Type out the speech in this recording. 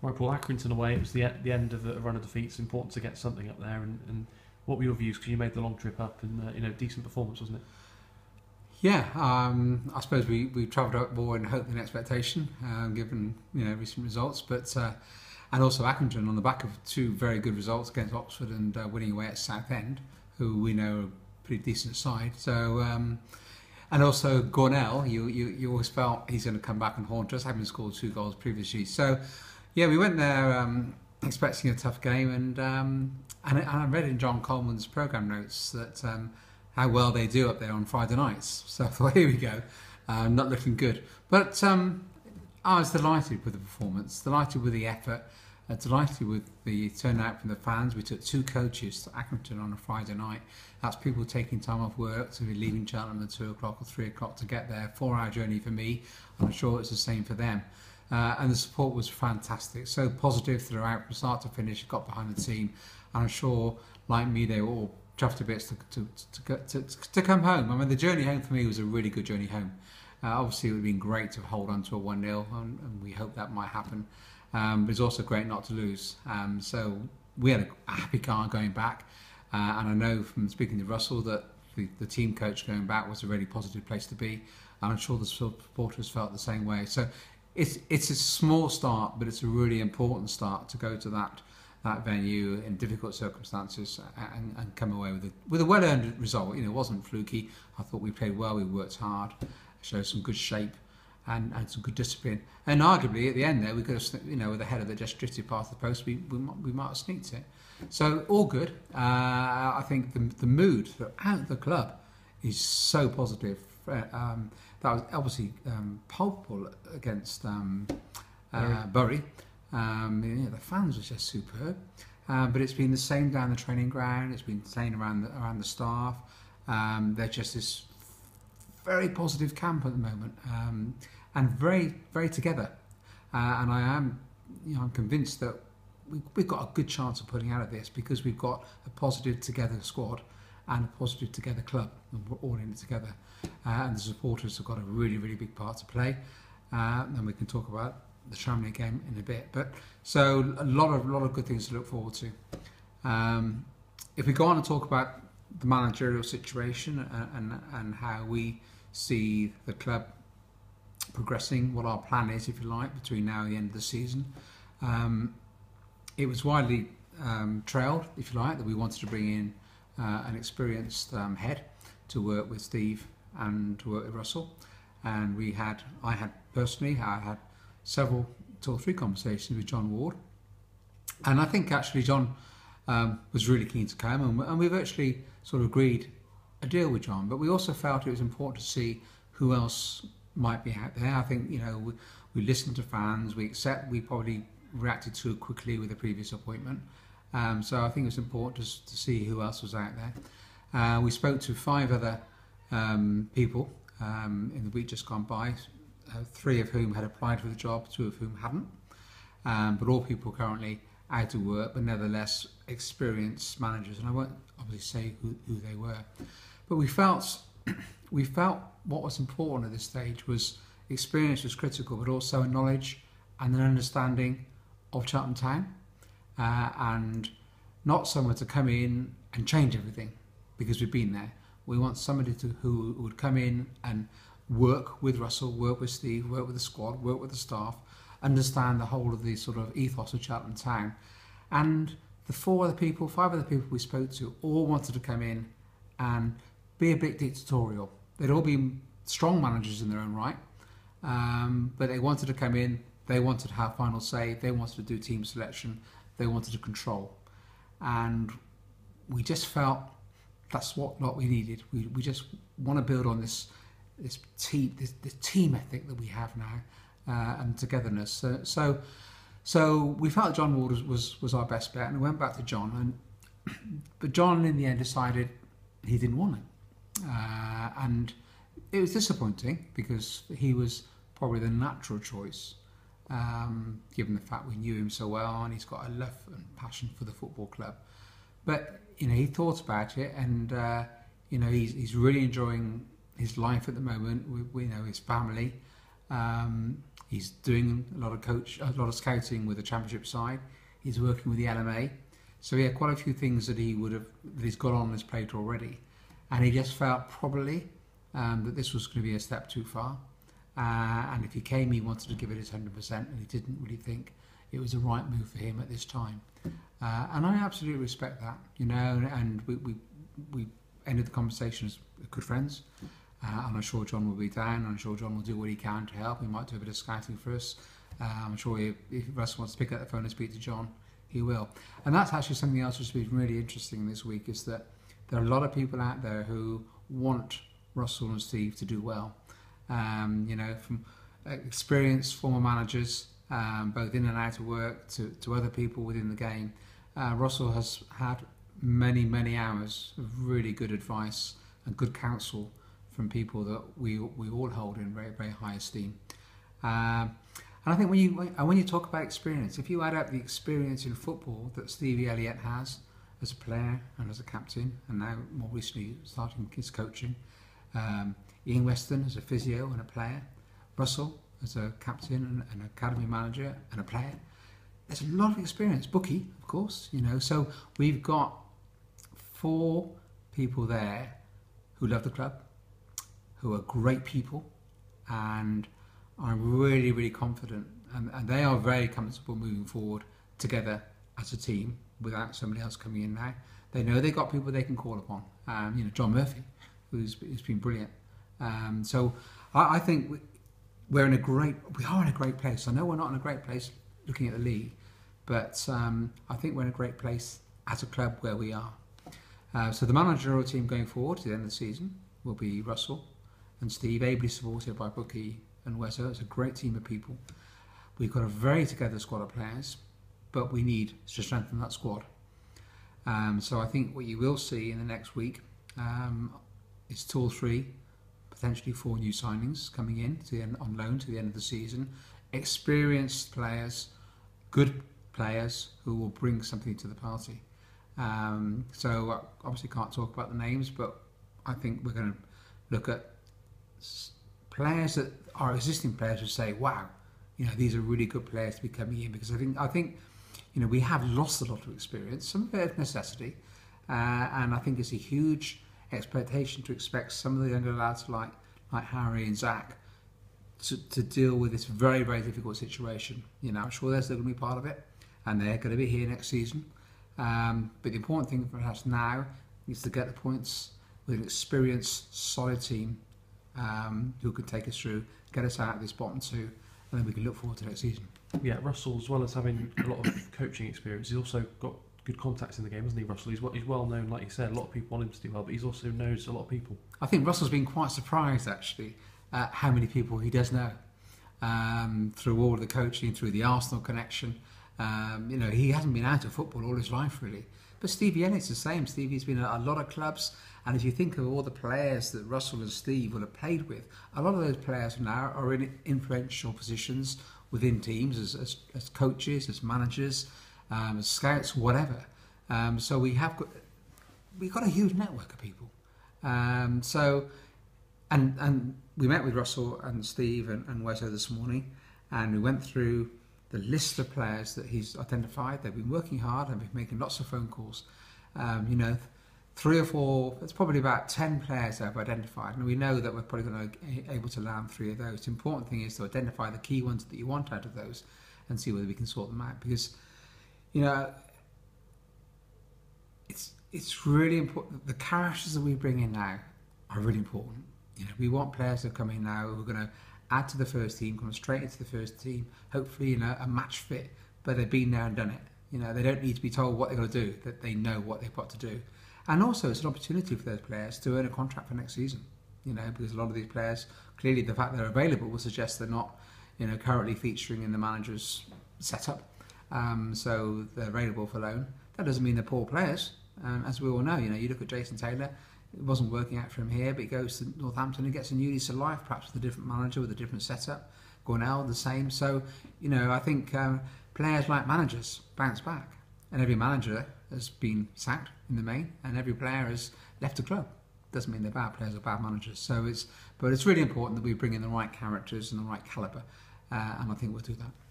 Right, Paul, Accrington away, it was the end of a run of defeats. Important to get something up there. And what were your views? Because you made the long trip up and, decent performance, wasn't it? Yeah, I suppose we travelled up more in hope than expectation, given recent results. But and also Accrington on the back of two very good results against Oxford and winning away at Southend, who we know are a pretty decent side. So and also Gornell, you always felt he's going to come back and haunt us, having scored 2 goals previously. So yeah, we went there expecting a tough game, and I read in John Coleman's programme notes that how well they do up there on Friday nights. So I thought, here we go, not looking good. But I was delighted with the performance, delighted with the effort, delighted with the turnout from the fans. We took 2 coaches to Accrington on a Friday night. That's people taking time off work to be leaving Cheltenham at 2 o'clock or 3 o'clock to get there. 4-hour journey for me, and I'm sure it's the same for them. And the support was fantastic, so positive throughout from start to finish. Got behind the team, and I'm sure, like me, they were all chuffed to bits to come home. I mean, the journey home for me was a really good journey home. Obviously, it would have been great to hold on to a 1-0, and we hope that might happen. But it's also great not to lose. So we had a happy car going back, and I know from speaking to Russell that the team coach going back was a really positive place to be, and I'm sure the supporters felt the same way. So it's a small start, but it's a really important start to go to that venue in difficult circumstances and come away with a well-earned result. It wasn't fluky. I thought we played well, we worked hard, showed some good shape and some good discipline. And arguably at the end there, we could have, with the header that just drifted past the post, we might have sneaked it. So all good. I think the mood throughout the club is so positive. That was obviously palpable against Bury. The fans were just superb, but it's been the same down the training ground. It's been the same around the staff. They're just this very positive camp at the moment, and very, very together. And I'm convinced that we've got a good chance of pulling out of this, because we've got a positive together squad and a positive together club, and we're all in it together. And the supporters have got a really, really big part to play. And we can talk about the Tramley game in a bit. But so a lot of good things to look forward to. If we go on and talk about the managerial situation and how we see the club progressing, what our plan is, if you like, between now and the end of the season. It was widely trailed, if you like, that we wanted to bring in an experienced head to work with Steve and to work with Russell. And I had several 2 or 3 conversations with John Ward, and I think actually John was really keen to come, and we've actually sort of agreed a deal with John. But we also felt it was important to see who else might be out there. I think we listened to fans. We probably reacted too quickly with the previous appointment, so I think it was important to see who else was out there. We spoke to 5 other people in the week just gone by, 3 of whom had applied for the job, 2 of whom hadn't, but all people currently out of work, but nevertheless experienced managers, and I won't obviously say who they were. But we felt what was important at this stage was experience was critical, but also a knowledge and an understanding of Cheltenham Town, and not someone to come in and change everything, because we've been there. We want somebody who would come in and work with Russell, work with Steve, work with the squad, work with the staff, understand the whole of the sort of ethos of Cheltenham Town. And the 5 other people we spoke to all wanted to come in and be a bit dictatorial. They'd all been strong managers in their own right, but they wanted to come in, they wanted to have final say, they wanted to do team selection, they wanted to control. And we just felt that's what we needed. We just want to build on this team ethic that we have now, and togetherness. So we felt John Ward was our best bet, and we went back to John. But John in the end decided he didn't want it, and it was disappointing, because he was probably the natural choice, given the fact we knew him so well, and he's got a love and passion for the football club. But he thought about it, and he's really enjoying his life at the moment. We know his family. He's doing a lot of scouting with the Championship side. He's working with the LMA. So he had quite a few things that he's got on his plate already. And he just felt probably that this was going to be a step too far. And if he came, he wanted to give it his 100%, and he didn't really think it was the right move for him at this time. And I absolutely respect that, and we ended the conversation as good friends. And I'm sure John will be down. I'm sure John will do what he can to help. He might do a bit of scouting for us. I'm sure if Russ wants to pick up the phone and speak to John, he will. And that's actually something else which has been really interesting this week, is that there are a lot of people out there who want Russell and Steve to do well. From experienced former managers, both in and out of work, to other people within the game. Russell has had many, many hours of really good advice and good counsel from people that we all hold in very, very high esteem. And I think when you talk about experience, if you add up the experience in football that Stevie Elliott has as a player and as a captain, and now more recently starting his coaching, Ian Weston as a physio and a player, Russell as a captain and an academy manager and a player, there's a lot of experience. Bookie, of course, so we've got 4 people there who love the club, who are great people, and I'm really, really confident, and they are very comfortable moving forward together as a team without somebody else coming in now. They know they've got people they can call upon. John Murphy, who's been brilliant. So I think we are in a great place. I know we're not in a great place looking at the league, but I think we're in a great place as a club where we are. So the managerial team going forward to the end of the season will be Russell and Steve, ably supported by Bookie and Wesser. It's a great team of people. We've got a very together squad of players, but we need to strengthen that squad. So I think what you will see in the next week is 2 or 3, potentially 4 new signings coming in on loan to the end of the season. Experienced players, good players who will bring something to the party. So obviously can't talk about the names, but I think we're going to look at players that are existing players who say, wow, these are really good players to be coming in, because I think we have lost a lot of experience, some of it is necessity, and I think it's a huge expectation to expect some of the younger lads like Harry and Zach to deal with this very, very difficult situation. I'm sure they're still going to be part of it, and they're going to be here next season. But the important thing for us now is to get the points with an experienced, solid team who can take us through, get us out of this bottom 2, and then we can look forward to next season. Yeah, Russell, as well as having a lot of coaching experience, he's also got good contacts in the game, hasn't he, Russell? He's well known, like you said. A lot of people want him to do well, but he's also knows a lot of people. I think Russell's been quite surprised, actually, at how many people he does know through all of the coaching, through the Arsenal connection. He hasn't been out of football all his life, really. But Stevie Elliott's the same. Stevie's been at a lot of clubs, and if you think of all the players that Russell and Steve will have played with, a lot of those players now are in influential positions within teams as coaches, as managers, as scouts, whatever. So we've got a huge network of people. And we met with Russell and Steve and Wesser this morning, and we went through the list of players that he's identified. They've been working hard and been making lots of phone calls. 3 or 4, it's probably about 10 players that I've identified, and we know that we're probably going to be able to land 3 of those. The important thing is to identify the key ones that you want out of those and see whether we can sort them out, because it's really important. The characters that we bring in now are really important. We want players that come in now who are going to add to the first team, come straight into the first team, hopefully a match fit, but they've been there and done it. They don't need to be told what they've got to do, that they know what they've got to do. And also it's an opportunity for those players to earn a contract for next season, because a lot of these players, clearly the fact they're available will suggest they're not currently featuring in the manager's setup, so they're available for loan. That doesn't mean they're poor players, as we all know. You look at Jason Taylor, it wasn't working out for him here, but he goes to Northampton and gets a new lease of life, perhaps with a different manager, with a different setup. Gornell, the same. So, I think players like managers bounce back, and every manager has been sacked in the main, and every player has left the club. Doesn't mean they're bad players or bad managers. But it's really important that we bring in the right characters and the right calibre. and I think we'll do that.